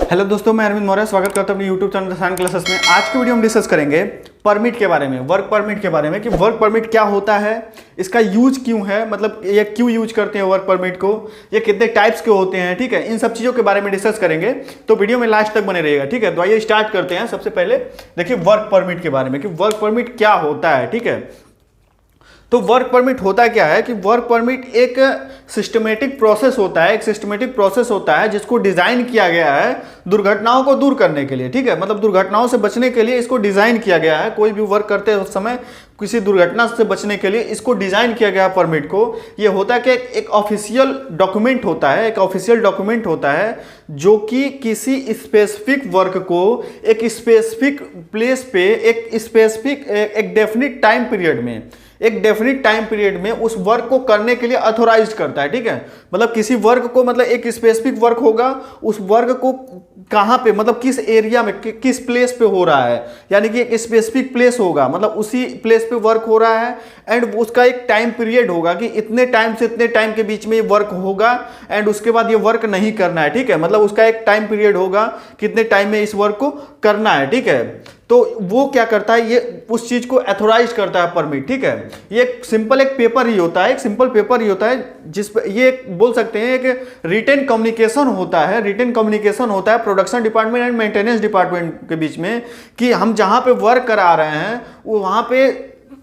Hello दोस्तों, मैं अरविंद मौर्य स्वागत करता हूं अपने यूट्यूब चैनल रसायन क्लासेस में। आज की वीडियो हम डिस्कस करेंगे परमिट के बारे में, वर्क परमिट के बारे में कि वर्क परमिट क्या होता है, इसका यूज क्यों है, मतलब ये क्यों यूज करते हैं वर्क परमिट को, ये कितने टाइप्स के होते हैं, ठीक है। इन सब चीज़ों के बारे में डिस्कस करेंगे, तो वीडियो में लास्ट तक बने रहेगा, ठीक है। तो आइए स्टार्ट करते हैं। सबसे पहले देखिए वर्क परमिट के बारे में कि वर्क परमिट क्या होता है, ठीक है। तो वर्क परमिट होता क्या है कि वर्क परमिट एक सिस्टमेटिक प्रोसेस होता है, एक सिस्टमेटिक प्रोसेस होता है जिसको डिजाइन किया गया है दुर्घटनाओं को दूर करने के लिए, ठीक है। मतलब दुर्घटनाओं से बचने के लिए इसको डिजाइन किया गया है। कोई भी वर्क करते उस समय किसी दुर्घटना से बचने के लिए इसको डिजाइन किया गया परमिट को। ये होता है कि एक ऑफिशियल डॉक्यूमेंट होता है, एक ऑफिशियल डॉक्यूमेंट होता है जो कि किसी स्पेसिफिक वर्क को एक स्पेसिफिक प्लेस पे एक स्पेसिफिक एक डेफिनिट टाइम पीरियड में, एक डेफिनिट टाइम पीरियड में उस वर्क को करने के लिए ऑथोराइज करता है, ठीक है। मतलब किसी वर्क को, मतलब एक स्पेसिफिक वर्क होगा, उस वर्क को कहां पे, मतलब किस एरिया में, किस प्लेस पे हो रहा है, यानी कि एक स्पेसिफिक प्लेस होगा, मतलब उसी प्लेस पे वर्क हो रहा है एंड उसका एक टाइम पीरियड होगा कि इतने टाइम से इतने टाइम के बीच में ये वर्क होगा एंड उसके बाद ये वर्क नहीं करना है, ठीक है। मतलब उसका एक टाइम पीरियड होगा, कितने टाइम में इस वर्क को करना है, ठीक है। तो वो क्या करता है, ये उस चीज को ऑथोराइज करता है परमिट, ठीक है। ये सिंपल एक पेपर ही होता है, एक सिंपल पेपर ही होता है जिस पर ये बोल सकते हैं एक रिटन कम्युनिकेशन होता है, रिटन कम्युनिकेशन होता है production department and maintenance department के बीच में कि हम जहां पे वर्क करा रहे हैं वो वहां पे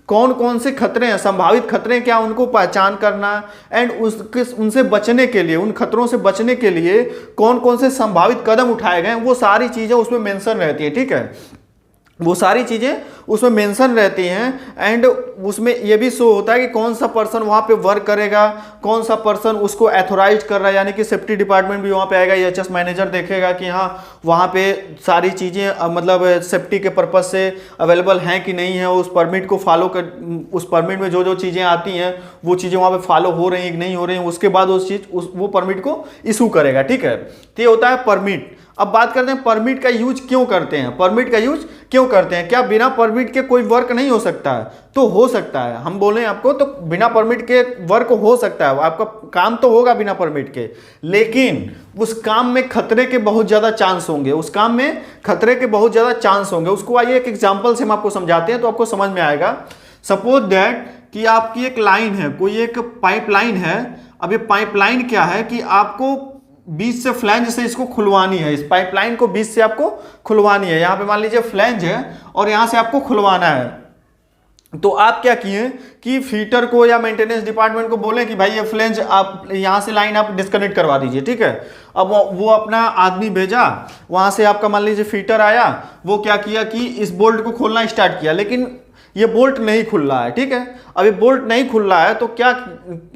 कौन कौन से खतरे हैं, संभावित खतरे क्या, उनको पहचान करना एंड उनसे बचने के लिए, उन खतरों से बचने के लिए कौन कौन से संभावित कदम उठाए गए, वो सारी चीजें उसमें मेंशन रहती है, ठीक है। वो सारी चीज़ें उसमें मेंशन रहती हैं एंड उसमें ये भी शो होता है कि कौन सा पर्सन वहाँ पे वर्क करेगा, कौन सा पर्सन उसको एथोराइज कर रहा है, यानी कि सेफ्टी डिपार्टमेंट भी वहाँ पे आएगा, एचएस मैनेजर देखेगा कि हाँ वहाँ पे सारी चीज़ें मतलब सेफ्टी के पर्पज़ से अवेलेबल हैं कि नहीं है, उस परमिट को फॉलो कर, उस परमिट में जो जो चीज़ें आती हैं वो चीज़ें वहाँ पर फॉलो हो रही हैं कि नहीं हो रही हैं, उसके बाद वो परमिट को इशू करेगा, ठीक है। तो ये होता है परमिट। अब बात करते हैं परमिट का यूज क्यों करते हैं, परमिट का यूज क्यों करते हैं। क्या बिना परमिट के कोई वर्क नहीं हो सकता है? तो हो सकता है। हम बोले आपको तो बिना परमिट के वर्क हो सकता है, आपका काम तो होगा बिना परमिट के, लेकिन उस काम में खतरे के बहुत ज्यादा चांस होंगे, उस काम में खतरे के बहुत ज्यादा चांस होंगे। उसको आइए एक एग्जाम्पल से हम आपको समझाते हैं तो आपको समझ में आएगा। सपोज दैट कि आपकी एक लाइन है, कोई एक पाइपलाइन है। अब ये पाइपलाइन क्या है कि आपको बीच से फ्लैंज से इसको खुलवानी है, इस पाइपलाइन को बीच से आपको खुलवानी है। यहाँ पे मान लीजिए फ्लैंज है और यहाँ से आपको खुलवाना है। तो आप क्या किए कि फीटर को या मेंटेनेंस डिपार्टमेंट को बोले कि भाई ये फ्लैंज आप यहाँ से लाइन आप डिस्कनेक्ट करवा दीजिए, ठीक है। अब वो अपना आदमी भेजा, वहाँ से आपका मान लीजिए फीटर आया, वो क्या किया कि इस बोल्ट को खोलना स्टार्ट किया, लेकिन ये बोल्ट नहीं खुल रहा है, ठीक है। अब ये बोल्ट नहीं खुल रहा है तो क्या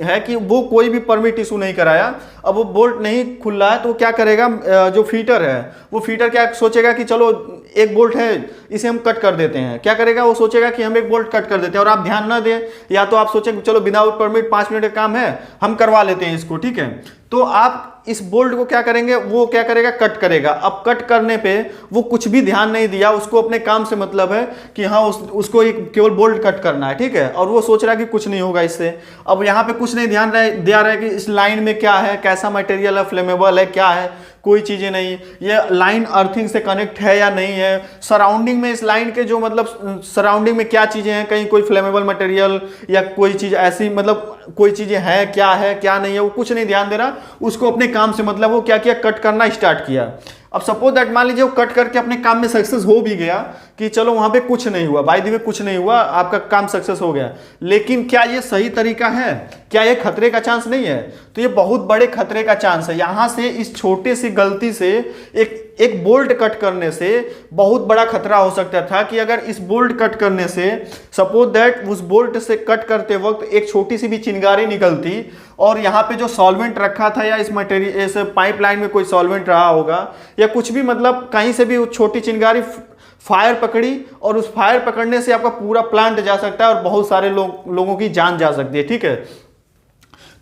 है कि वो कोई भी परमिट इशू नहीं कराया। अब वो बोल्ट नहीं खुल रहा है तो क्या करेगा, जो फीटर है वो फीटर क्या सोचेगा कि चलो एक बोल्ट है इसे हम कट कर देते हैं। क्या करेगा, वो सोचेगा कि हम एक बोल्ट कट कर देते हैं और आप ध्यान ना दें, या तो आप सोचें चलो विदाउट परमिट 5 मिनट का काम है हम करवा लेते हैं इसको, ठीक है। तो आप इस बोल्ट को क्या करेंगे, वो क्या करेगा, कट करेगा। अब कट करने पे वो कुछ भी ध्यान नहीं दिया, उसको अपने काम से मतलब है कि हाँ उसको केवल बोल्ट कट करना है, ठीक है। और वो सोच रहा है कि कुछ नहीं होगा इससे। अब यहाँ पे कुछ नहीं ध्यान दिया रहा है कि इस लाइन में क्या है, कैसा मटेरियल है, फ्लेमेबल है, क्या है, कोई चीजें नहीं, ये लाइन अर्थिंग से कनेक्ट है या नहीं है, सराउंडिंग में इस लाइन के जो मतलब सराउंडिंग में क्या चीजें हैं, कहीं कोई फ्लेमेबल मटेरियल या कोई चीज ऐसी, मतलब कोई चीजें हैं क्या नहीं है, वो कुछ नहीं ध्यान दे रहा। उसको अपने काम से मतलब वो क्या किया, कट करना स्टार्ट किया। अब सपोज दैट मान लीजिए वो कट करके अपने काम में सक्सेस हो भी गया कि चलो वहां पे कुछ नहीं हुआ, बाय द वे कुछ नहीं हुआ, आपका काम सक्सेस हो गया, लेकिन क्या ये सही तरीका है? क्या ये खतरे का चांस नहीं है? तो ये बहुत बड़े खतरे का चांस है। यहां से इस छोटे सी गलती से एक बोल्ट कट करने से बहुत बड़ा खतरा हो सकता था कि अगर इस बोल्ट कट करने से सपोज दैट उस बोल्ट से कट करते वक्त एक छोटी सी भी चिंगारी निकलती और यहाँ पे जो सॉल्वेंट रखा था या इस मटेरियल इस पाइपलाइन में कोई सॉल्वेंट रहा होगा या कुछ भी, मतलब कहीं से भी वो छोटी चिंगारी फायर पकड़ी और उस फायर पकड़ने से आपका पूरा प्लांट जा सकता है और बहुत सारे लोगों की जान जा सकती है, ठीक है।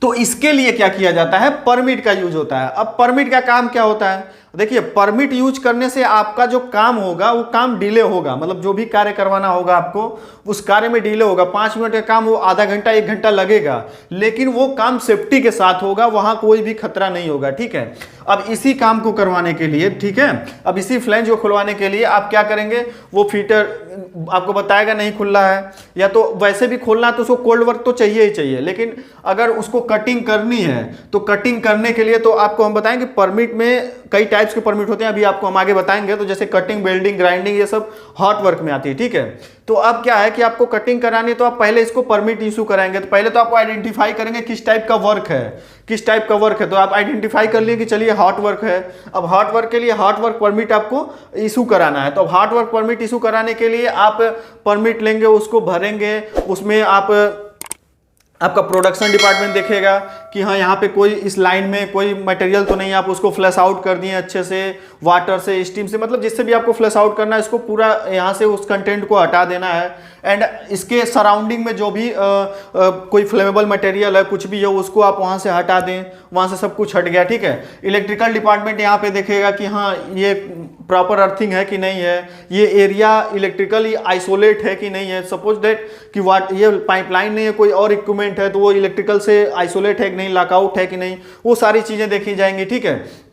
तो इसके लिए क्या किया जाता है, परमिट का यूज होता है। अब परमिट का काम क्या होता है, देखिए परमिट यूज करने से आपका जो काम होगा वो काम डिले होगा, मतलब जो भी कार्य करवाना होगा आपको उस कार्य में डिले होगा। 5 मिनट का काम वो आधा घंटा 1 घंटा लगेगा, लेकिन वो काम सेफ्टी के साथ होगा, वहां कोई भी खतरा नहीं होगा, ठीक है। अब इसी काम को करवाने के लिए, ठीक है, अब इसी फ्लैंज को खुलवाने के लिए आप क्या करेंगे, वो फीटर आपको बताएगा नहीं खुल रहा है, या तो वैसे भी खोलना है तो उसको कोल्ड वर्क तो चाहिए ही चाहिए, लेकिन अगर उसको कटिंग करनी है तो कटिंग करने के लिए तो आपको हम बताएंगे परमिट में कई टाइप्स के परमिट होते हैं, अभी आपको हम आगे बताएंगे। तो जैसे कटिंग, वेल्डिंग, ग्राइंडिंग ये सब हॉट वर्क में आती है, ठीक है। तो अब क्या है कि आपको कटिंग करानी है तो आप पहले इसको परमिट इशू कराएंगे, तो पहले तो आपको आइडेंटिफाई करेंगे किस टाइप का वर्क है, किस टाइप का वर्क है। तो आप आइडेंटिफाई कर लिए कि चलिए हॉट वर्क है। अब हॉट वर्क के लिए हॉट वर्क परमिट आपको इशू कराना है, तो अब हॉट वर्क परमिट इशू कराने के लिए आप परमिट लेंगे, उसको भरेंगे, उसमें आपका प्रोडक्शन डिपार्टमेंट देखेगा कि हाँ यहाँ पे कोई इस लाइन में कोई मटेरियल तो नहीं, आप उसको फ्लश आउट कर दिए अच्छे से, वाटर से, स्टीम से, मतलब जिससे भी आपको फ्लश आउट करना है, इसको पूरा यहाँ से उस कंटेंट को हटा देना है। एंड इसके सराउंडिंग में जो भी कोई फ्लेमेबल मटेरियल है, कुछ भी हो, उसको आप वहाँ से हटा दें, वहाँ से सब कुछ हट गया, ठीक है। इलेक्ट्रिकल डिपार्टमेंट यहाँ पे देखेगा कि हाँ ये प्रॉपर अर्थिंग है कि नहीं है, ये एरिया इलेक्ट्रिकली आइसोलेट है कि नहीं है। सपोज दैट कि ये पाइपलाइन नहीं है, कोई और इक्विपमेंट है, तो वो इलेक्ट्रिकल से आइसोलेट है कि नहीं, लॉकआउट है कि नहीं, वो सारी चीज़ें देखी जाएंगी, ठीक है।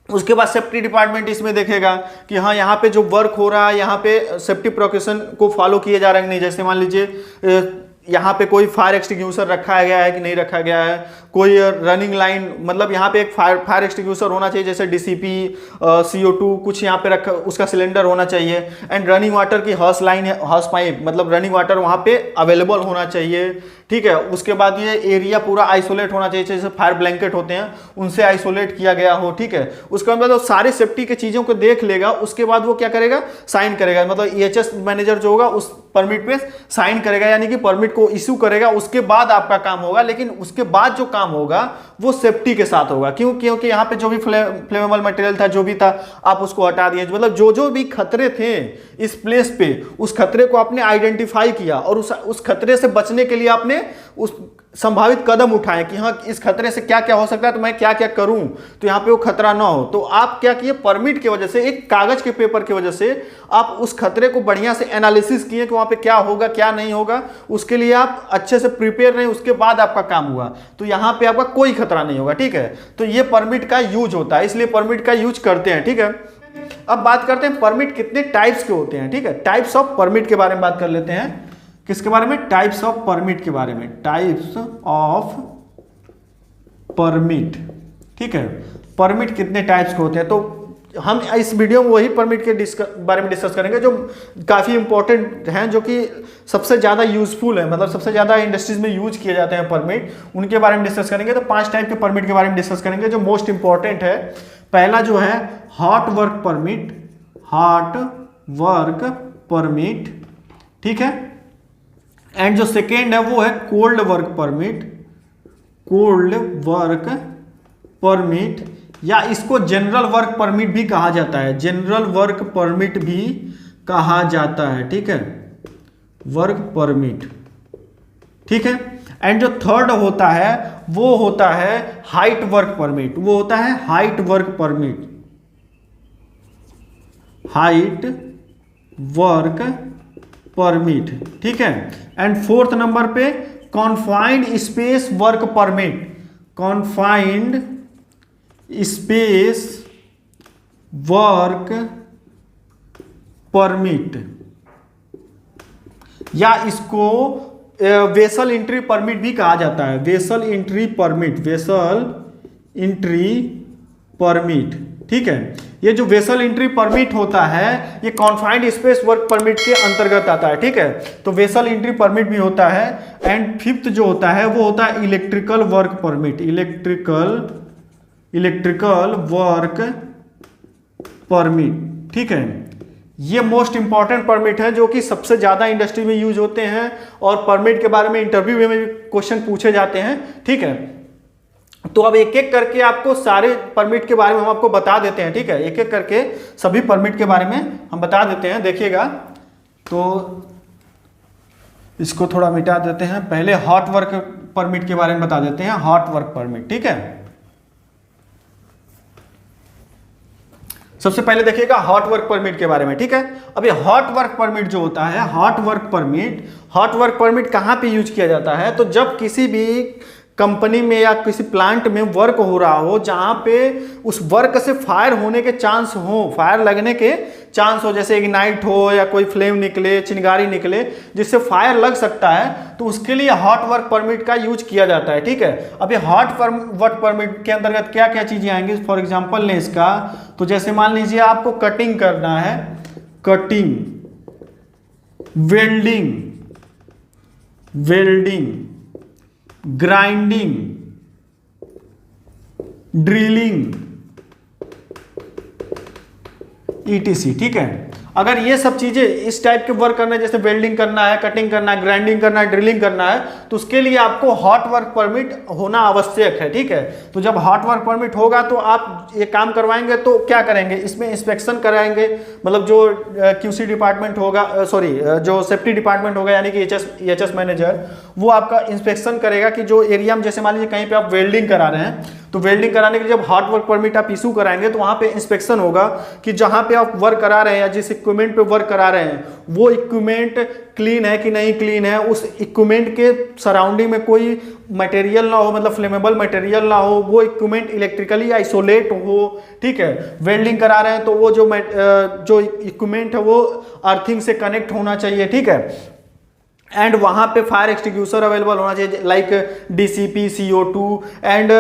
उसके बाद सेफ्टी डिपार्टमेंट इसमें देखेगा कि हाँ यहाँ पे जो वर्क हो रहा है, यहाँ पे सेफ्टी प्रिकॉशन को फॉलो किए जा रहे हैं कि नहीं। जैसे मान लीजिए यहाँ पे कोई फायर एक्सटिंग्विशर रखा गया है कि नहीं रखा गया है, कोई रनिंग लाइन, मतलब यहाँ पे एक फायर एक्सटिंग्विशर होना चाहिए, जैसे डीसीपी, CO2 कुछ यहाँ पे रखा, उसका सिलेंडर होना चाहिए। एंड रनिंग वाटर की हॉस लाइन, हॉस पाइप, मतलब रनिंग वाटर वहाँ पे अवेलेबल होना चाहिए, ठीक है। उसके बाद ये एरिया पूरा आइसोलेट होना चाहिए, जैसे फायर ब्लैंकेट होते हैं उनसे आइसोलेट किया गया हो, ठीक है। उसके बाद वो सारे सेफ्टी की चीज़ों को देख लेगा, उसके बाद वो क्या करेगा, साइन करेगा, मतलब EHS मैनेजर जो होगा उस परमिट पे साइन करेगा, यानी कि परमिट को इशू करेगा। उसके बाद आपका काम होगा, लेकिन उसके बाद जो काम होगा वो सेफ्टी के साथ होगा। क्यों? क्योंकि यहाँ पे जो भी फ्लेमेबल मटेरियल था, जो भी था, आप उसको हटा दिए, मतलब जो भी खतरे थे इस प्लेस पे, उस खतरे को आपने आइडेंटिफाई किया और उस खतरे से बचने के लिए आपने उस संभावित कदम उठाए कि हाँ इस खतरे से क्या क्या हो सकता है, तो मैं क्या क्या करूं तो यहाँ पे वो खतरा ना हो। तो आप क्या किए, परमिट की वजह से, एक कागज के पेपर की वजह से आप उस खतरे को बढ़िया से एनालिसिस किए कि वहाँ पे क्या होगा क्या नहीं होगा, उसके लिए आप अच्छे से प्रिपेयर रहे, उसके बाद आपका काम हुआ, तो यहाँ पे आपका कोई खतरा नहीं होगा, ठीक है। तो ये परमिट का यूज होता है, इसलिए परमिट का यूज करते हैं, ठीक है। अब बात करते हैं परमिट कितने टाइप्स के होते हैं, ठीक है। टाइप्स ऑफ परमिट के बारे में बात कर लेते हैं। किसके बारे में? टाइप्स ऑफ परमिट के बारे में। टाइप्स ऑफ परमिट, ठीक है। परमिट कितने टाइप्स के होते हैं, तो हम इस वीडियो में वही परमिट के बारे में डिस्कस करेंगे जो काफ़ी इंपॉर्टेंट हैं, जो कि सबसे ज़्यादा यूजफुल है, मतलब सबसे ज़्यादा इंडस्ट्रीज में यूज किए जाते हैं परमिट, उनके बारे में डिस्कस करेंगे। तो 5 टाइप के परमिट के बारे में डिस्कस करेंगे जो मोस्ट इंपॉर्टेंट है। पहला जो है hot work permit, hot work permit, ठीक है। एंड जो सेकेंड है वो है cold work permit, cold work permit, या इसको जनरल वर्क परमिट भी कहा जाता है, जनरल वर्क परमिट भी कहा जाता है, ठीक है, वर्क परमिट, ठीक है। एंड जो थर्ड होता है वो होता है हाइट वर्क परमिट, वो होता है height work permit, height work permit, ठीक है। एंड फोर्थ नंबर पे confined space work permit, confined space work permit, या इसको वेसल एंट्री परमिट भी कहा जाता है, vessel entry permit, vessel entry permit, ठीक है। ये जो वेसल एंट्री परमिट होता है ये कॉन्फाइंड स्पेस वर्क परमिट के अंतर्गत आता है, ठीक है। तो वेसल एंट्री परमिट भी होता है। एंड फिफ्थ जो होता है वो होता है electrical work permit, electrical work permit, ठीक है। ये मोस्ट इंपॉर्टेंट परमिट है जो कि सबसे ज्यादा इंडस्ट्री में यूज होते हैं, और परमिट के बारे में इंटरव्यू में भी क्वेश्चन पूछे जाते हैं, ठीक है। तो अब एक एक करके आपको सारे परमिट के बारे में हम आपको बता देते हैं, ठीक है। एक एक करके सभी परमिट के बारे में हम बता देते हैं, देखिएगा। तो इसको थोड़ा मिटा देते हैं। पहले हॉट वर्क परमिट के बारे में बता देते हैं, हॉट वर्क परमिट। ठीक है, सबसे पहले देखिएगा हॉट वर्क परमिट के बारे में। ठीक है, अब ये हॉट वर्क परमिट जो होता है, हॉट वर्क परमिट कहां पे यूज किया जाता है? तो जब किसी भी कंपनी में या किसी प्लांट में वर्क हो रहा हो जहां पे उस वर्क से फायर होने के चांस हो, फायर लगने के चांस हो, जैसे इग्नाइट हो या कोई फ्लेम निकले, चिंगारी निकले जिससे फायर लग सकता है, तो उसके लिए हॉट वर्क परमिट का यूज किया जाता है। ठीक है, अब ये हॉट वर्क परमिट के अंतर्गत क्या क्या चीजें आएंगी, फॉर एग्जांपल लें इसका, तो जैसे मान लीजिए आपको कटिंग करना है, cutting, welding, grinding, drilling, etc. ठीक है, अगर ये सब चीजें इस टाइप के वर्क करना है, जैसे वेल्डिंग करना है, कटिंग करना है, ग्राइंडिंग करना है, ड्रिलिंग करना है, तो उसके लिए आपको हॉट वर्क परमिट होना आवश्यक है। ठीक है, तो जब हॉट वर्क परमिट होगा तो आप ये काम करवाएंगे तो क्या करेंगे, इसमें इंस्पेक्शन कराएंगे, मतलब जो क्यूसी डिपार्टमेंट होगा, जो सेफ्टी डिपार्टमेंट होगा यानी कि एचएस मैनेजर, वो आपका इंस्पेक्शन करेगा कि जो एरिया में, जैसे मान लीजिए कहीं पे आप वेल्डिंग करा रहे हैं, तो वेल्डिंग कराने के लिए जब हॉट वर्क परमिट आप इशू कराएंगे तो वहां पे इंस्पेक्शन होगा कि जहां पे आप वर्क करा रहे हैं या जिस इक्विपमेंट पे वर्क करा रहे हैं वो इक्विपमेंट क्लीन है कि नहीं क्लीन है, उस इक्विपमेंट के सराउंडिंग में कोई मटेरियल ना हो, मतलब फ्लेमेबल मटेरियल ना हो, वो इक्विपमेंट इलेक्ट्रिकली आइसोलेट हो। ठीक है, वेल्डिंग करा रहे हैं तो वो जो इक्विपमेंट है वो अर्थिंग से कनेक्ट होना चाहिए। ठीक है, एंड वहां पे फायर एक्सटिंग्विशर अवेलेबल होना चाहिए, like DCP, CO2 and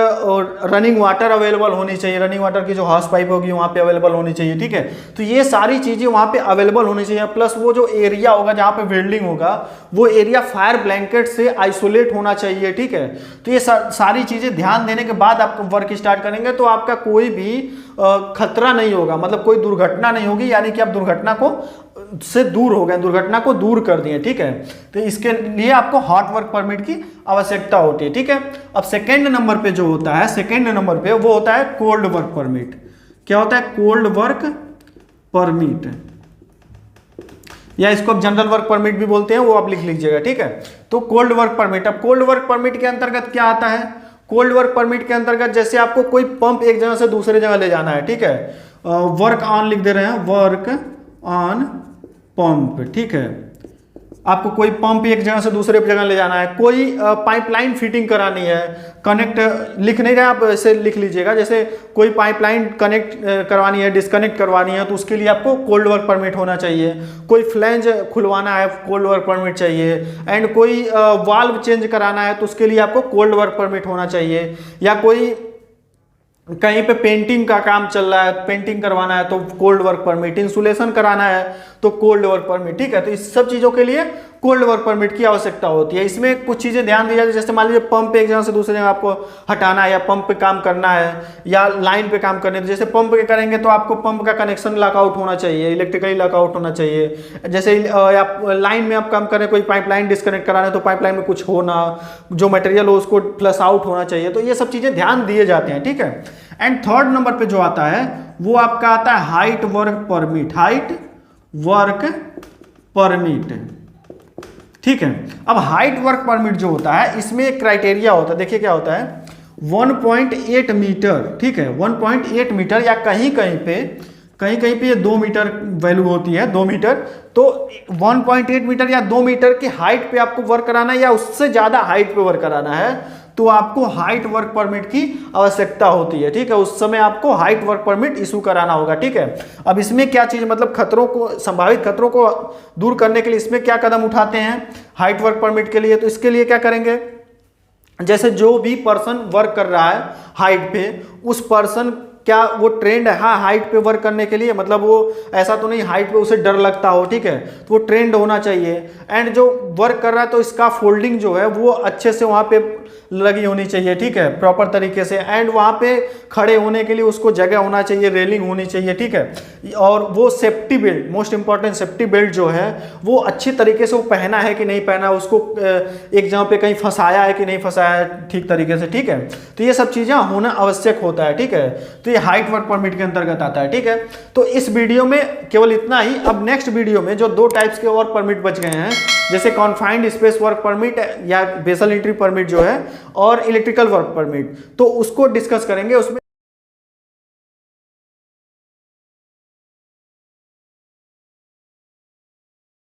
running water available होनी चाहिए, रनिंग वाटर की जो हॉस पाइप होगी वहां पे अवेलेबल होनी चाहिए। ठीक है, तो ये सारी चीजें वहां पे अवेलेबल होनी चाहिए, प्लस वो जो एरिया होगा जहां पे वेल्डिंग होगा वो एरिया फायर ब्लैंकेट से आइसोलेट होना चाहिए। ठीक है, तो ये सारी चीजें ध्यान देने के बाद आप वर्क स्टार्ट करेंगे तो आपका कोई भी खतरा नहीं होगा, मतलब कोई दुर्घटना नहीं होगी, यानी कि आप दुर्घटना को से दूर हो गए, दुर्घटना को दूर कर दिए। ठीक है, तो इसके लिए आपको हॉट वर्क परमिट की आवश्यकता होती है। ठीक है, अब सेकेंड नंबर पे जो होता है, सेकेंड नंबर पे वो होता है कोल्ड वर्क परमिट। क्या होता है? कोल्ड वर्क परमिट, या इसको आप जनरल वर्क परमिट भी बोलते हैं, वो आप लिख लीजिएगा। ठीक है, तो कोल्ड वर्क परमिट, अब कोल्ड वर्क परमिट के अंतर्गत क्या आता है? कोल्ड वर्क परमिट के अंतर्गत जैसे आपको कोई पंप एक जगह से दूसरे जगह ले जाना है, ठीक है, वर्क ऑन लिख दे रहे हैं, वर्क ऑन पंप। ठीक है, आपको कोई पंप एक जगह से दूसरे जगह ले जाना है, कोई पाइपलाइन फिटिंग करानी है, कनेक्ट लिख नहीं रहे आप, ऐसे लिख लीजिएगा, जैसे कोई पाइपलाइन कनेक्ट करवानी है, डिस्कनेक्ट करवानी है, तो उसके लिए आपको कोल्ड वर्क परमिट होना चाहिए। कोई फ्लैंज खुलवाना है, कोल्ड वर्क परमिट चाहिए। एंड कोई वाल्व चेंज कराना है तो उसके लिए आपको कोल्ड वर्क परमिट होना चाहिए। या कोई कहीं पे पेंटिंग का काम चल रहा है, पेंटिंग करवाना है तो कोल्ड वर्क परमिट, इंसुलेशन कराना है तो कोल्ड वर्क परमिट। ठीक है, तो इस सब चीजों के लिए कोल्ड वर्क परमिट की आवश्यकता होती है। इसमें कुछ चीजें ध्यान दी जाती है, जैसे मान लीजिए पंप एक जगह से दूसरे जगह आपको हटाना है, या पंप पे काम करना है, या लाइन पे काम करना है, तो जैसे पंप पे करेंगे तो आपको पंप का कनेक्शन लॉकआउट होना चाहिए, इलेक्ट्रिकली लॉकआउट होना चाहिए। जैसे आप लाइन में आप काम करें, कोई पाइपलाइन डिस्कनेक्ट कराना है तो पाइपलाइन में कुछ होना, जो मटेरियल हो उसको फ्लश आउट होना चाहिए, तो ये सब चीजें ध्यान दिए जाते हैं। ठीक है, एंड थर्ड नंबर पे जो आता है वो आपका आता है height work permit, height work permit. ठीक है, अब हाइट वर्क परमिट जो होता है इसमें एक क्राइटेरिया होता है, देखिए क्या होता है, 1.8 मीटर। ठीक है, 1.8 मीटर, या कहीं कहीं पे ये 2 मीटर वैल्यू होती है, 2 मीटर। तो 1.8 मीटर या 2 मीटर की हाइट पे आपको वर्क कराना है, या उससे ज्यादा हाइट पे वर्क कराना है तो आपको हाइट वर्क परमिट की आवश्यकता होती है। ठीक है, उस समय आपको हाइट वर्क परमिट इशू कराना होगा। ठीक है, अब इसमें क्या चीज, मतलब खतरों को, संभावित खतरों को दूर करने के लिए इसमें क्या कदम उठाते हैं हाइट वर्क परमिट के लिए? तो इसके लिए क्या करेंगे, जैसे जो भी पर्सन वर्क कर रहा है हाइट पे, उस पर्सन क्या वो ट्रेंड है हाँ हाइट पे वर्क करने के लिए, मतलब वो ऐसा तो नहीं हाइट पे उसे डर लगता हो। ठीक है, तो वो ट्रेंड होना चाहिए। एंड जो वर्क कर रहा है तो इसका फोल्डिंग जो है वो अच्छे से वहाँ पे लगी होनी चाहिए। ठीक है, प्रॉपर तरीके से। एंड वहाँ पे खड़े होने के लिए उसको जगह होना चाहिए, रेलिंग होनी चाहिए। ठीक है, और वो safety belt, most important safety belt जो है वो अच्छी तरीके से वो पहना है कि नहीं पहना, उसको एक जगह पे कहीं फंसाया है कि नहीं फंसाया है ठीक तरीके से। ठीक है, तो ये सब चीज़ें होना आवश्यक होता है। ठीक है, तो ये हाइट वर्क परमिट के अंतर्गत आता है। ठीक है, तो इस वीडियो में केवल इतना ही। अब नेक्स्ट वीडियो में जो 2 टाइप्स के और परमिट बच गए हैं जैसे कॉन्फाइंड स्पेस वर्क परमिट या बेसल एंट्री परमिट जो है और इलेक्ट्रिकल वर्क परमिट, तो उसको डिस्कस करेंगे। उसमें